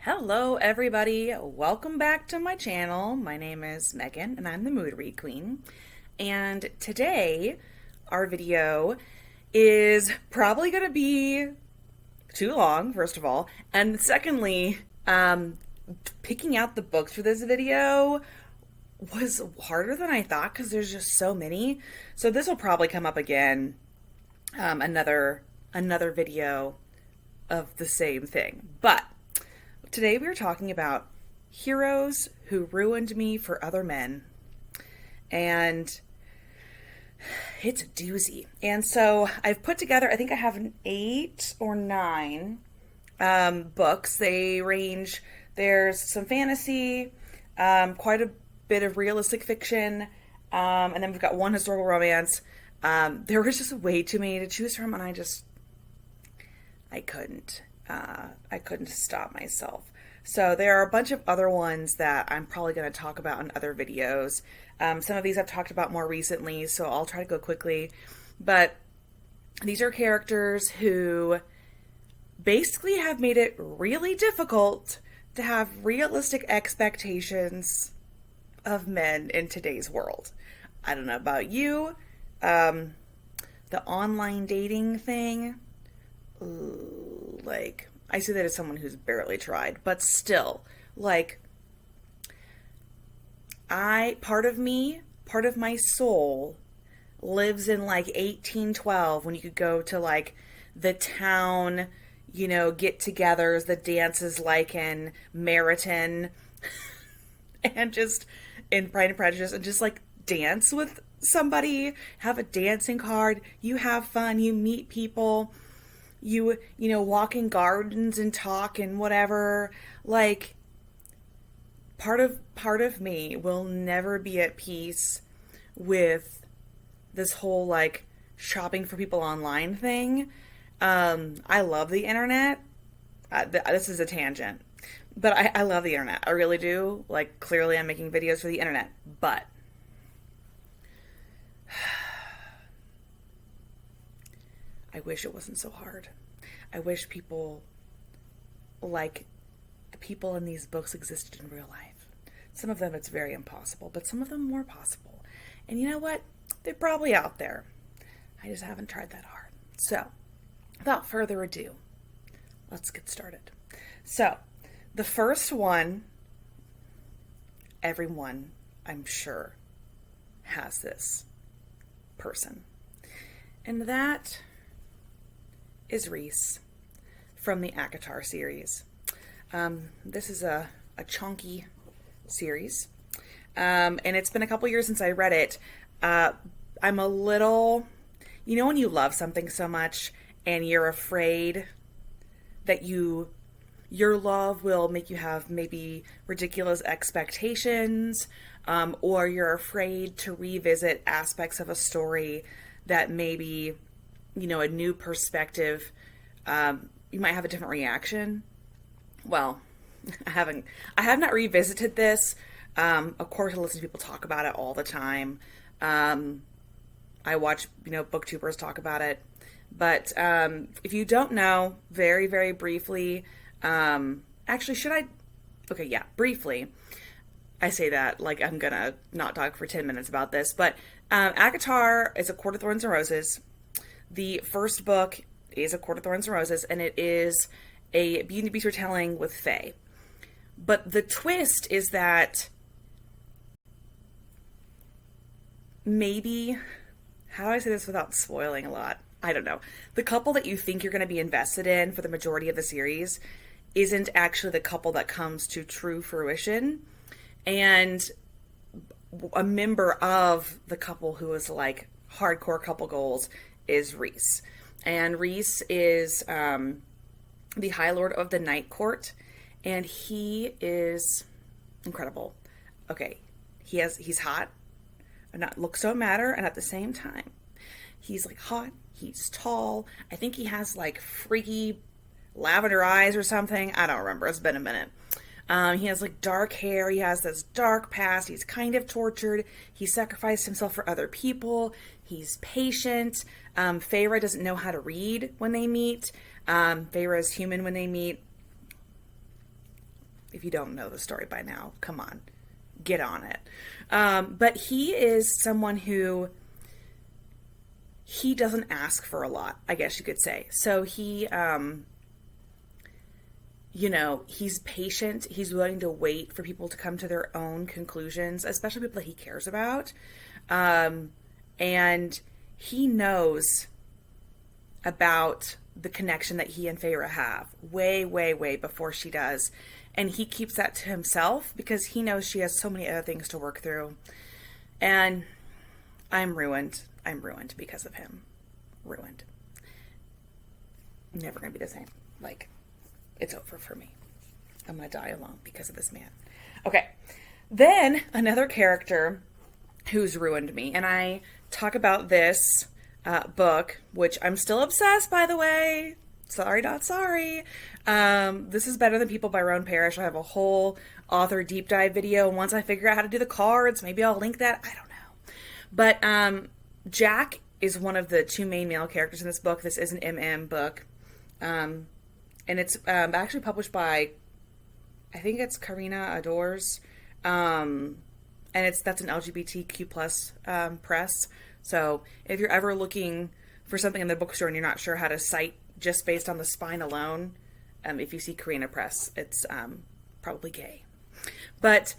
Hello, everybody. Welcome back to my channel. My name is Megan, and I'm the Mood Read Queen. And today, our video is probably going to be too long, first of all. And secondly, picking out the books for this video was harder than I thought because there's just so many. So this will probably come up again, another video of the same thing. But today we are talking about heroes who ruined me for other men. And it's a doozy. And so I've put together, I think I have 8 or 9 books. They range, there's some fantasy, quite a bit of realistic fiction, and then we've got one historical romance. There was just way too many to choose from, and I couldn't. I couldn't stop myself. So there are a bunch of other ones that I'm probably going to talk about in other videos. Some of these I've talked about more recently, so I'll try to go quickly. But these are characters who basically have made it really difficult to have realistic expectations of men in today's world. I don't know about you. The online dating thing, like, I say that as someone who's barely tried, but still, like, part of my soul lives in like 1812 when you could go to like the town, get-togethers, the dances like in Meriton, and just in Pride and Prejudice, and just like dance with somebody, have a dancing card, you have fun, you meet people. You walk in gardens and talk and whatever. Like, part of me will never be at peace with this whole, like, shopping for people online thing. I love the internet. This is a tangent. But I love the internet. I really do. Like, clearly I'm making videos for the internet. But I wish it wasn't so hard. I wish people like the people in these books existed in real life. Some of them it's very impossible, but some of them more possible. And you know what? They're probably out there. I just haven't tried that hard. So, without further ado, let's get started. So, the first one, everyone, I'm sure, has this person. And that is Rhys from the Acotar series. This is a chunky series, and it's been a couple years since I read it. I'm a little, when you love something so much and you're afraid that your love will make you have maybe ridiculous expectations, or you're afraid to revisit aspects of a story that maybe a new perspective, you might have a different reaction. Well, I have not revisited this. Of course, I listen to people talk about it all the time. I watch, booktubers talk about it. But if you don't know, very, very briefly, actually, should I? Okay, yeah, briefly. I say that like I'm gonna not talk for 10 minutes about this, but Acotar is A Court of Thorns and Roses. The first book is A Court of Thorns and Roses, and it is a Beauty and the Beast retelling with fae. But the twist is that maybe, how do I say this without spoiling a lot? I don't know. The couple that you think you're going to be invested in for the majority of the series isn't actually the couple that comes to true fruition. And a member of the couple who is like hardcore couple goals is Rhys. And Rhys is the High Lord of the Night Court, and he is incredible. Okay, he's hot, and not looks don't matter, and at the same time, he's like hot, he's tall. I think he has like freaky lavender eyes or something. I don't remember. It's been a minute. He has like dark hair. He has this dark past. He's kind of tortured. He sacrificed himself for other people. He's patient. Feyre doesn't know how to read when they meet. Feyre is human when they meet. If you don't know the story by now, come on, get on it. But he is someone who, he doesn't ask for a lot, I guess you could say. So he, you know, he's patient. He's willing to wait for people to come to their own conclusions, especially people that he cares about. And he knows about the connection that he and Feyre have way, way, way before she does. And he keeps that to himself because he knows she has so many other things to work through. And I'm ruined. I'm ruined because of him. Ruined. Never gonna be the same. Like, it's over for me. I'm gonna die alone because of this man. Okay. Then another character who's ruined me, and I talk about this book, which I'm still obsessed, by the way. Sorry, not sorry. This is Better Than People by Rowan Parrish. I have a whole author deep dive video. And once I figure out how to do the cards, maybe I'll link that. I don't know. But Jack is one of the two main male characters in this book. This is an MM book. And it's actually published by, I think it's Karina Adors. And that's an LGBTQ plus press. So if you're ever looking for something in the bookstore and you're not sure how to cite just based on the spine alone, if you see Karina Press, it's probably gay. But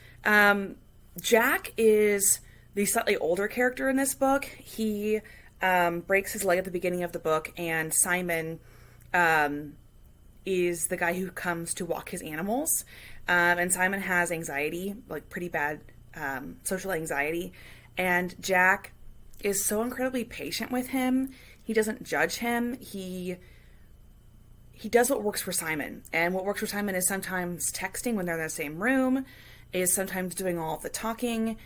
Jack is the slightly older character in this book. He breaks his leg at the beginning of the book, and Simon is the guy who comes to walk his animals. And Simon has anxiety, like pretty bad social anxiety. And Jack is so incredibly patient with him. He doesn't judge him. He does what works for Simon. And what works for Simon is sometimes texting when they're in the same room, is sometimes doing all of the talking,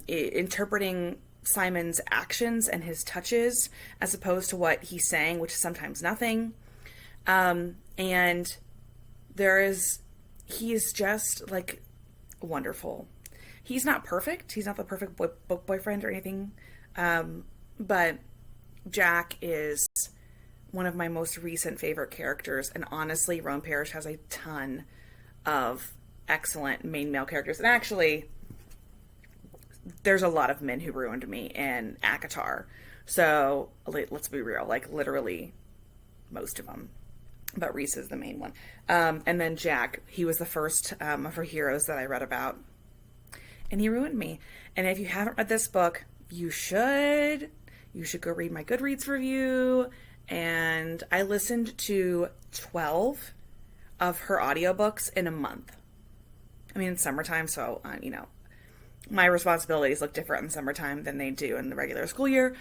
interpreting Simon's actions and his touches as opposed to what he's saying, which is sometimes nothing. And he is just like wonderful. He's not perfect. He's not the perfect book boyfriend or anything. But Jack is one of my most recent favorite characters. And honestly, Rowan Parrish has a ton of excellent main male characters. And actually, there's a lot of men who ruined me in Acotar. So let's be real, like literally most of them. But Rhys is the main one. And then Jack, he was the first of her heroes that I read about. And he ruined me. And if you haven't read this book, you should. You should go read my Goodreads review. And I listened to 12 of her audiobooks in a month. I mean, it's summertime, so, my responsibilities look different in summertime than they do in the regular school year.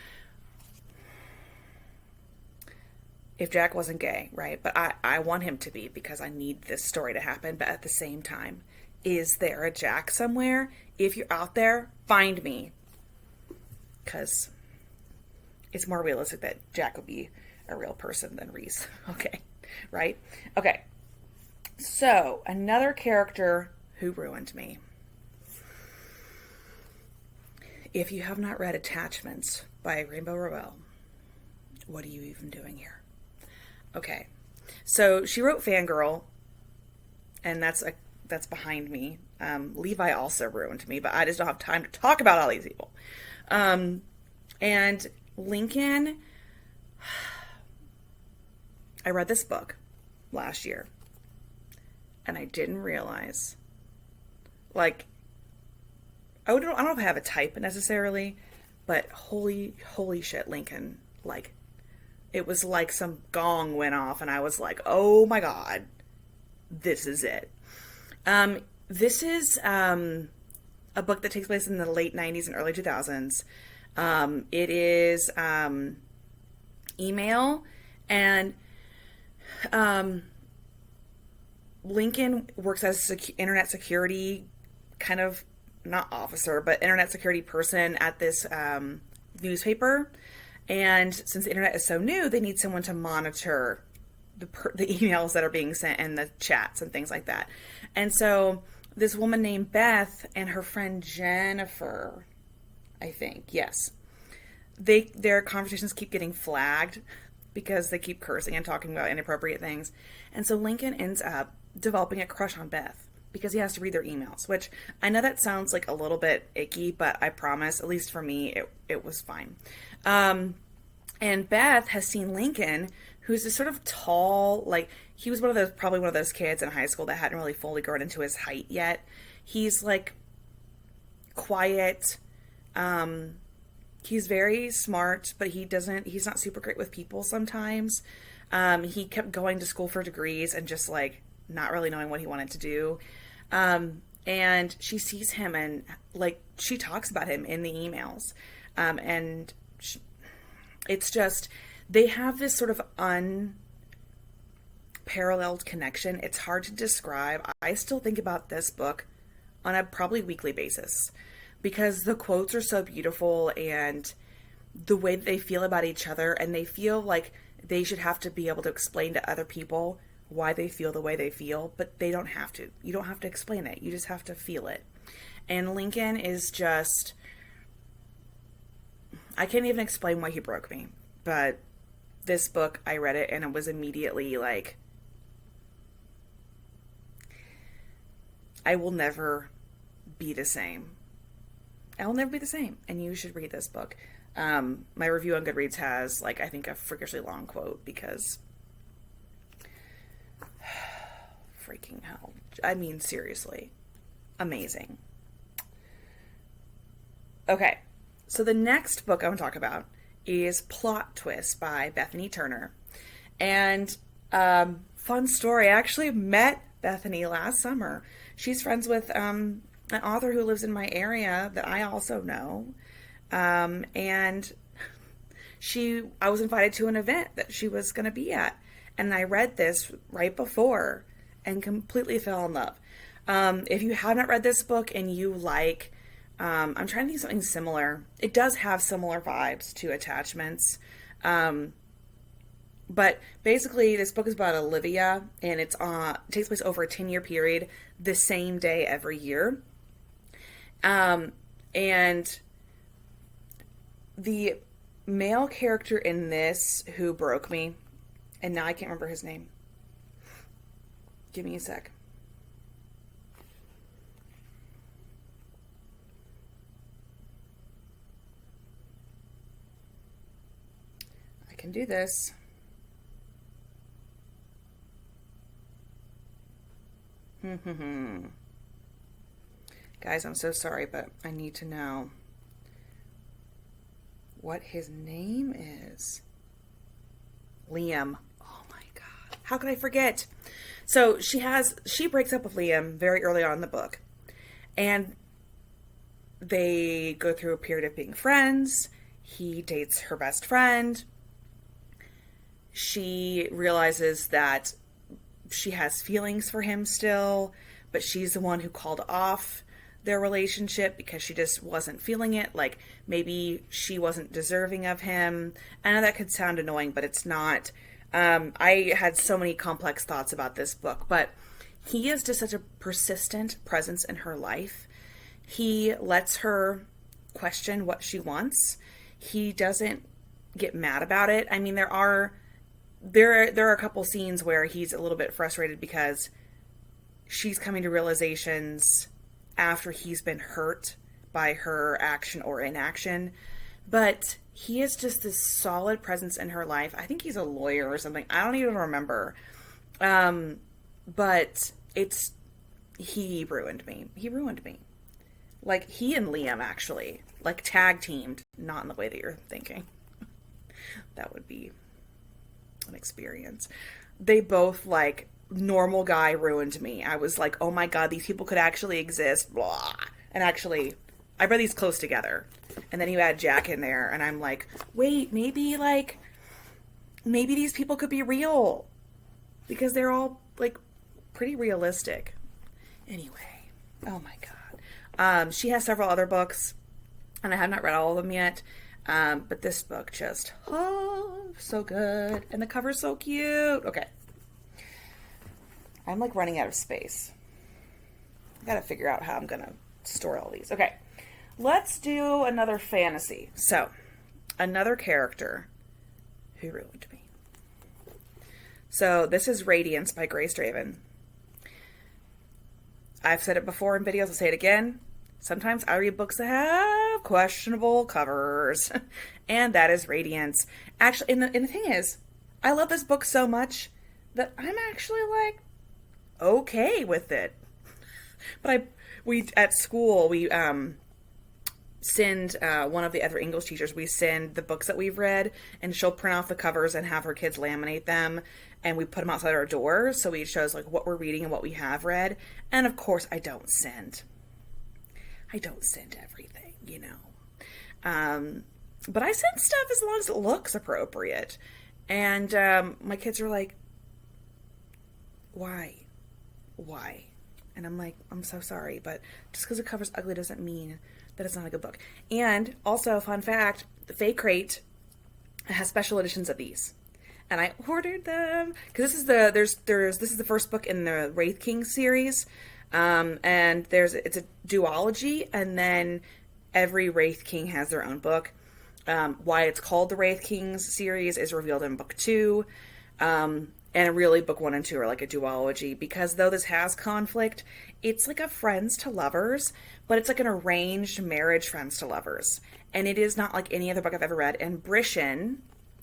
If Jack wasn't gay, right? But I want him to be because I need this story to happen. But at the same time, is there a Jack somewhere? If you're out there, find me. Because it's more realistic that Jack would be a real person than Rhys. Okay, right? Okay. So, another character who ruined me. If you have not read Attachments by Rainbow Rowell, what are you even doing here? Okay, so she wrote Fangirl, and that's behind me. Levi also ruined me, but I just don't have time to talk about all these people. And Lincoln, I read this book last year, and I didn't realize, like, I don't know if I have a type necessarily, but holy shit, Lincoln, like, it was like some gong went off, and I was like, oh my god, this is it. This is a book that takes place in the late 90s and early 2000s. It is email, and Lincoln works as internet security kind of, not officer, but internet security person at this newspaper. And since the internet is so new, they need someone to monitor the emails that are being sent and the chats and things like that. And so this woman named Beth and her friend Jennifer, I think, yes, their conversations keep getting flagged because they keep cursing and talking about inappropriate things. And so Lincoln ends up developing a crush on Beth. because he has to read their emails, which I know that sounds like a little bit icky, but I promise, at least for me, it was fine. And Beth has seen Lincoln, who's this sort of tall, like, he was probably one of those kids in high school that hadn't really fully grown into his height yet. He's like quiet. He's very smart, but he's not super great with people sometimes. He kept going to school for degrees and just like not really knowing what he wanted to do. And she sees him and like she talks about him in the emails. And it's just, they have this sort of unparalleled connection. It's hard to describe. I still think about this book on a probably weekly basis because the quotes are so beautiful and the way that they feel about each other, and they feel like they should have to be able to explain to other people why they feel the way they feel, but they don't have to. You don't have to explain it. You just have to feel it. And Lincoln is just, I can't even explain why he broke me, but this book, I read it and it was immediately like, I will never be the same. I will never be the same. And you should read this book. My review on Goodreads has like, I think a freakishly long quote because freaking hell. I mean, seriously. Amazing. Okay. So the next book I'm going to talk about is Plot Twist by Bethany Turner. And fun story, I actually met Bethany last summer. She's friends with an author who lives in my area that I also know. And I was invited to an event that she was going to be at. And I read this right before and completely fell in love. If you have not read this book and you like, I'm trying to think of something similar. It does have similar vibes to Attachments. But basically this book is about Olivia, and it takes place over a 10-year period, the same day every year. And the male character in this who broke me, and now I can't remember his name. Give me a sec. I can do this. Guys, I'm so sorry, but I need to know what his name is. Liam. Oh my God. How could I forget? So she breaks up with Liam very early on in the book. And they go through a period of being friends. He dates her best friend. She realizes that she has feelings for him still, but she's the one who called off their relationship because she just wasn't feeling it. Like maybe she wasn't deserving of him. I know that could sound annoying, but it's not. I had so many complex thoughts about this book, but he is just such a persistent presence in her life. He lets her question what she wants. He doesn't get mad about it. I mean, there are a couple scenes where he's a little bit frustrated because she's coming to realizations after he's been hurt by her action or inaction. But he is just this solid presence in her life. I think he's a lawyer or something. I don't even remember. But he ruined me. He ruined me. Like, he and Liam actually, like, tag teamed, not in the way that you're thinking. That would be an experience. They both, like, normal guy ruined me. I was like, oh my God, these people could actually exist, blah. And actually, I read these close together. And then you add Jack in there, and I'm like, wait, maybe these people could be real. Because they're all, like, pretty realistic. Anyway, oh my God. She has several other books, and I have not read all of them yet. But this book just, so good. And the cover's so cute. Okay. I'm like running out of space. I gotta figure out how I'm gonna store all these. Okay. Let's do another fantasy. So, another character who ruined me. So, this is Radiance by Grace Draven. I've said it before in videos, I'll say it again. Sometimes I read books that have questionable covers, and that is Radiance. Actually, and the thing is, I love this book so much that I'm actually like okay with it. But we at school we send one of the other English teachers. We send the books that we've read, and she'll print off the covers and have her kids laminate them, and we put them outside our doors so it shows like what we're reading and what we have read. And of course, I don't send everything, you know. But I send stuff as long as it looks appropriate. And my kids are like, why? And I'm like, I'm so sorry, but just because the cover's ugly doesn't mean that it's not a good book. And also, fun fact, the Fake Crate has special editions of these. And I ordered them because this is the first book in the Wraith King series. And it's a duology, and then every Wraith King has their own book. Why it's called the Wraith Kings series is revealed in book 2. And really, book 1 and 2 are like a duology, because though this has conflict, it's like a friends to lovers, but it's like an arranged marriage friends to lovers. And it is not like any other book I've ever read. And Brishan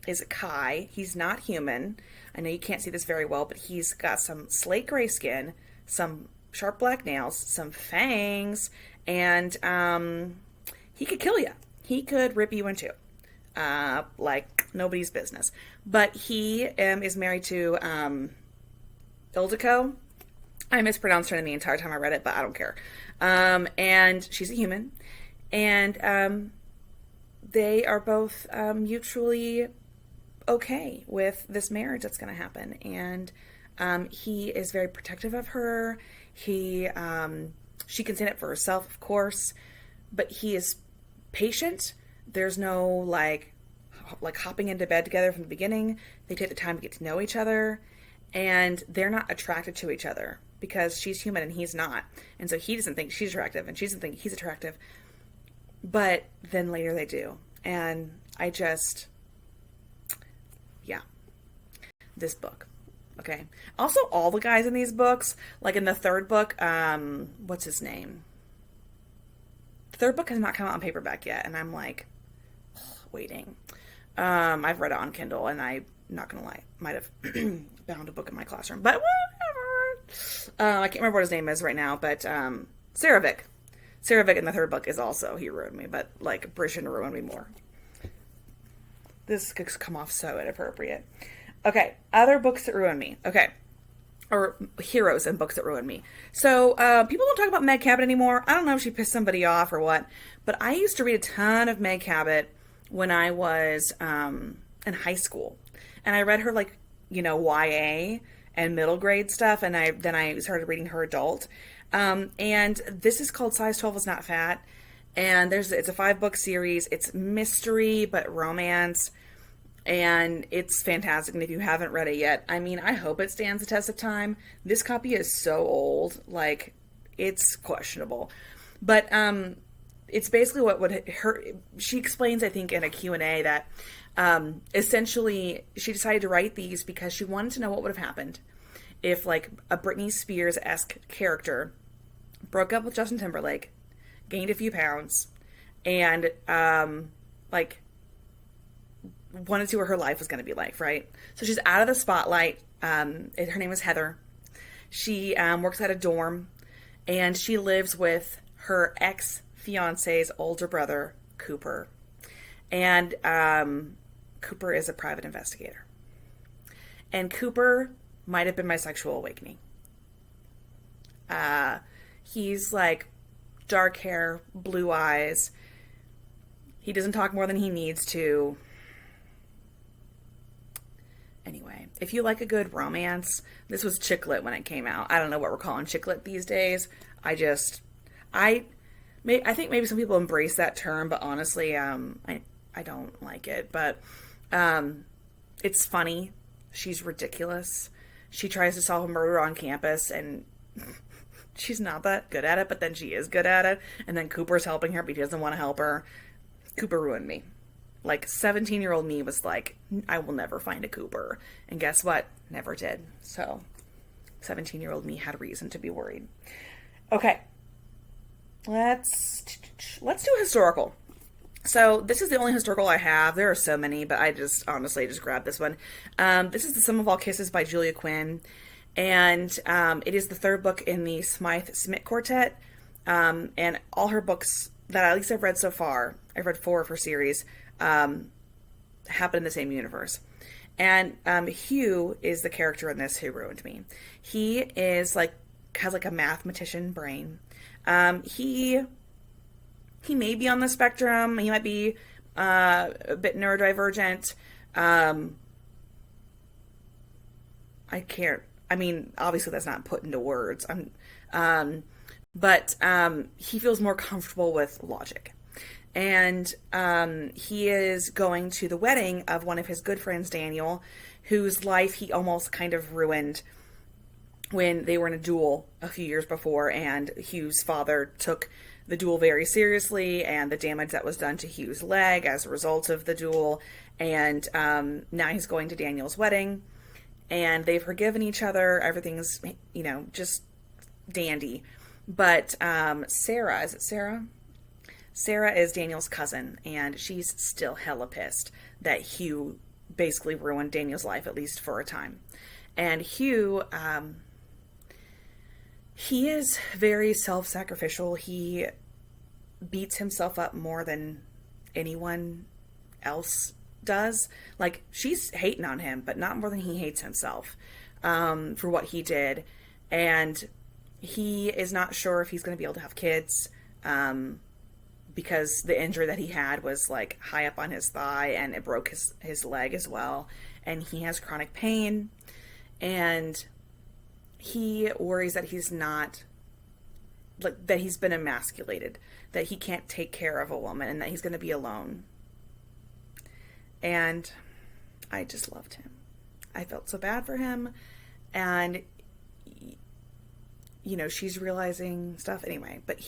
is a Kai. He's not human. I know you can't see this very well, but he's got some slate gray skin, some sharp black nails, some fangs, and he could kill you. He could rip you in two. Like nobody's business. But he is married to Ildiko. I mispronounced her name the entire time I read it, but I don't care. And she's a human. And they are both mutually okay with this marriage that's going to happen. And he is very protective of her. She can stand up for herself, of course, but he is patient. There's no like hopping into bed together from the beginning. They take the time to get to know each other, and they're not attracted to each other because she's human and he's not. And so he doesn't think she's attractive and she doesn't think he's attractive. But then later they do. And this book. Okay. Also, all the guys in these books, like in the third book, what's his name? The third book has not come out on paperback yet, and I'm like, waiting. I've read it on Kindle, and I'm not gonna lie, might have bound a book in my classroom, but whatever. I can't remember what his name is right now, but Cerevic. Cerevic in the third book is also, he ruined me, but like Brishan ruined me more. This could come off so inappropriate. Okay, other books that ruin me. Okay. Or heroes and books that ruin me. So, people don't talk about Meg Cabot anymore. I don't know if she pissed somebody off or what, but I used to read a ton of Meg Cabot when I was in high school. And I read her like, YA and middle grade stuff, and then I started reading her adult. And this is called Size 12 is Not Fat. And it's a 5-book series. It's mystery, but romance. And it's fantastic. And if you haven't read it yet, I mean, I hope it stands the test of time. This copy is so old. Like, it's questionable. But it's basically she explains, I think, in a Q&A that essentially she decided to write these because she wanted to know what would have happened if, like, a Britney Spears-esque character broke up with Justin Timberlake, gained a few pounds, and, wanted to see what her life was going to be like, right? So she's out of the spotlight. Her name is Heather. She works at a dorm, and she lives with her ex-fiance's older brother, Cooper. And Cooper is a private investigator. And Cooper might have been my sexual awakening. He's like dark hair, blue eyes. He doesn't talk more than he needs to. Anyway, if you like a good romance, this was chick lit when it came out. I don't know what we're calling chick lit these days. I think maybe some people embrace that term, but honestly, I don't like it. But it's funny. She's ridiculous. She tries to solve a murder on campus, and she's not that good at it, but then she is good at it. And then Cooper's helping her, but he doesn't want to help her. Cooper ruined me. Like, 17-year-old me was like, I will never find a Cooper. And guess what? Never did. So, 17-year-old me had reason to be worried. Okay, let's do historical. So this is the only historical I have. There are so many, but I just honestly just grabbed this one. This is The Sum of All Kisses by Julia Quinn, and it is the third book in the Smythe Smith Quartet. And all her books that at least I've read so far, I've read 4 of her series, happen in the same universe. And Hugh is the character in this who ruined me. He is like has like a mathematician brain. He may be on the spectrum. He might be a bit neurodivergent. I can't. I mean, obviously that's not put into words. But he feels more comfortable with logic. And he is going to the wedding of one of his good friends, Daniel, whose life he almost kind of ruined when they were in a duel a few years before, and Hugh's father took the duel very seriously and the damage that was done to Hugh's leg as a result of the duel. And now he's going to Daniel's wedding, and they've forgiven each other. Everything's, just dandy. But Sarah, is it Sarah? Sarah is Daniel's cousin, and she's still hella pissed that Hugh basically ruined Daniel's life, at least for a time. And Hugh, he is very self-sacrificial. He beats himself up more than anyone else does. Like, she's hating on him, but not more than he hates himself for what he did. And he is not sure if he's going to be able to have kids because the injury that he had was like high up on his thigh, and it broke his leg as well. And he has chronic pain, and he worries that he's not, like, that he's been emasculated, that he can't take care of a woman, and that he's going to be alone. And I just loved him. I felt so bad for him. And, she's realizing stuff anyway. But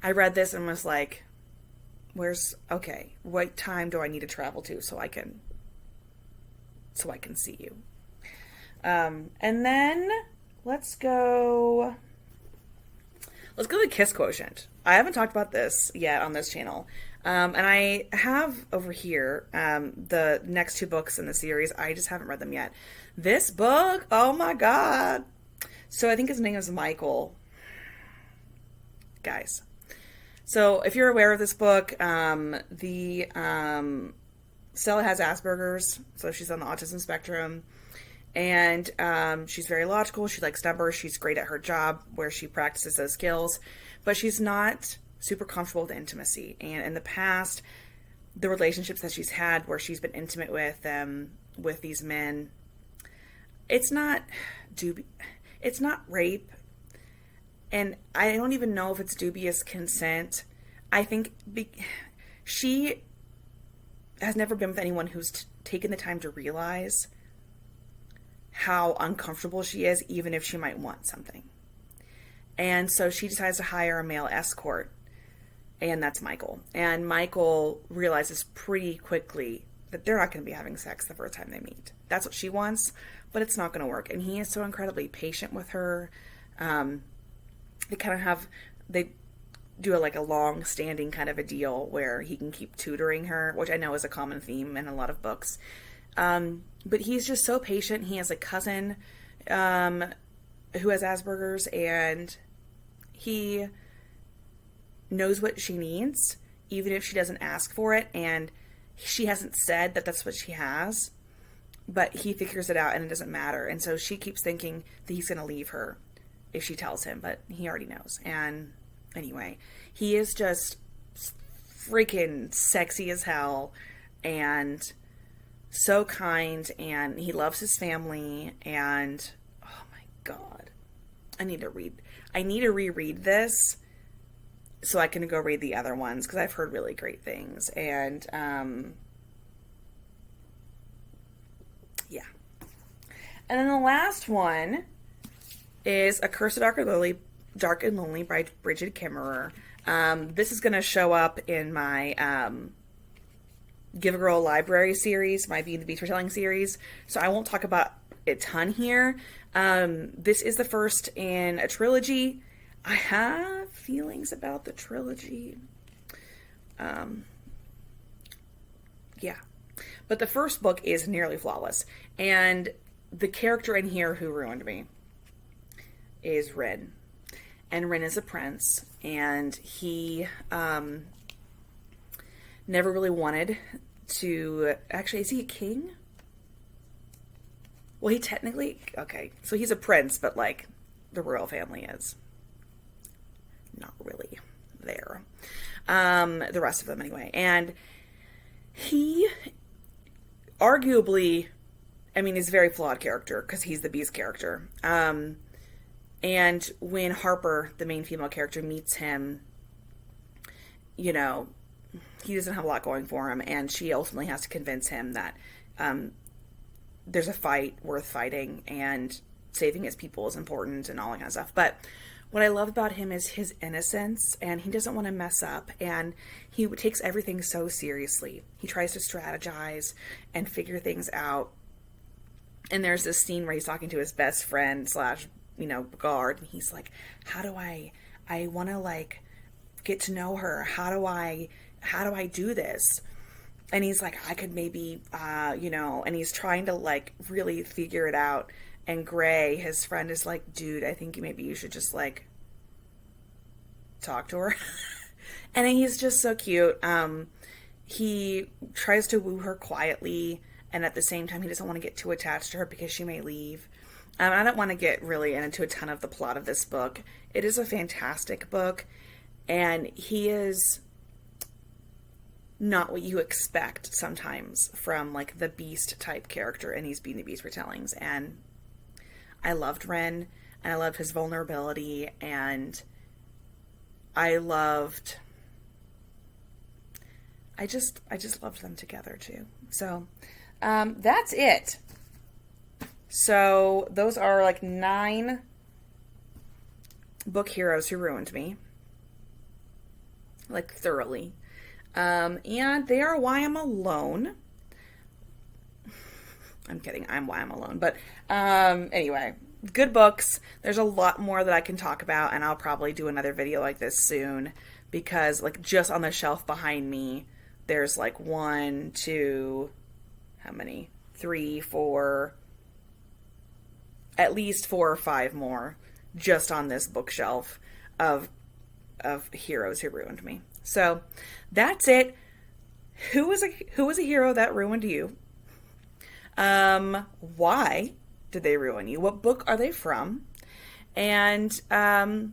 I read this and was like, what time do I need to travel to so I can see you? And then let's go to Kiss Quotient. I haven't talked about this yet on this channel. And I have over here the next 2 books in the series. I just haven't read them yet. This book, oh my God. So I think his name is Michael. Guys. So if you're aware of this book, Stella has Asperger's, so she's on the autism spectrum. And she's very logical. She likes numbers. She's great at her job where she practices those skills. But she's not super comfortable with intimacy. And in the past, the relationships that she's had where she's been intimate with these men, it's not rape. And I don't even know if it's dubious consent. I think she has never been with anyone who's taken the time to realize how uncomfortable she is, even if she might want something. And so she decides to hire a male escort, and that's Michael. And Michael realizes pretty quickly that they're not going to be having sex the first time they meet. That's what she wants, but it's not going to work. And he is so incredibly patient with her. They do a long-standing kind of a deal where he can keep tutoring her, which I know is a common theme in a lot of books. But he's just so patient. He has a cousin who has Asperger's, and he knows what she needs, even if she doesn't ask for it. And she hasn't said that that's what she has, but he figures it out, and it doesn't matter. And so she keeps thinking that he's going to leave her if she tells him, but he already knows. And anyway, he is just freaking sexy as hell, and so kind, and he loves his family, and oh my God, I need to reread this so I can go read the other ones, because I've heard really great things. And yeah. And then the last one is A Curse of Dark and Lonely by Bridget Kimmerer. This is going to show up in my Give a Girl Library series, my Be the Beast Retelling series, so I won't talk about it a ton here, This is the first in a trilogy. I have feelings about the trilogy. Yeah. But the first book is nearly flawless. And the character in here who ruined me is Rin. And Rin is a prince. And he never really wanted to... Actually, is he a king? Well, he technically... Okay, so he's a prince, but, like, the royal family is not really there. The rest of them, anyway. And he arguably... I mean, he's a very flawed character, because he's the Beast character. And when Harper, the main female character, meets him, you know, he doesn't have a lot going for him, and she ultimately has to convince him that there's a fight worth fighting, and saving his people is important, and all that kind of stuff. But what I love about him is his innocence, and he doesn't want to mess up, and he takes everything so seriously. He tries to strategize and figure things out. And there's this scene where he's talking to his best friend slash, you know, guard, and he's like, how do I want to, like, get to know her. How do I do this? And he's like, I could maybe, you know, and he's trying to, like, really figure it out. And Gray, his friend, is like, dude, I think maybe you should just, like, talk to her. And he's just so cute. He tries to woo her quietly, and at the same time, he doesn't want to get too attached to her because she may leave. I don't want to get really into a ton of the plot of this book. It is a fantastic book, and he is not what you expect sometimes from, like, the Beast type character in these Beauty and the Beast retellings. And I loved Ren, and I loved his vulnerability, and I just loved them together too. So that's it. So those are, like, 9 book heroes who ruined me, like, thoroughly. And they are why I'm alone. I'm kidding. I'm why I'm alone. But anyway, good books. There's a lot more that I can talk about, and I'll probably do another video like this soon, because, like, just on the shelf behind me, there's, like, 1, 2, how many? 3, 4, at least 4 or 5 more just on this bookshelf of heroes who ruined me. So that's it. Who was a hero that ruined you? Why did they ruin you? What book are they from? And I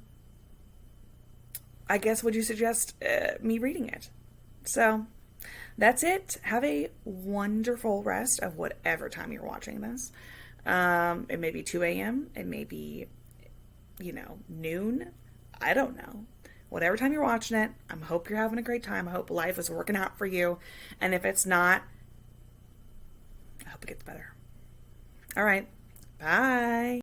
guess, would you suggest me reading it? So that's it. Have a wonderful rest of whatever time you're watching this. It may be 2 a.m. It may be, you know, noon. I don't know. Whatever time you're watching it, I hope you're having a great time. I hope life is working out for you. And if it's not, I hope it gets better. All right. Bye.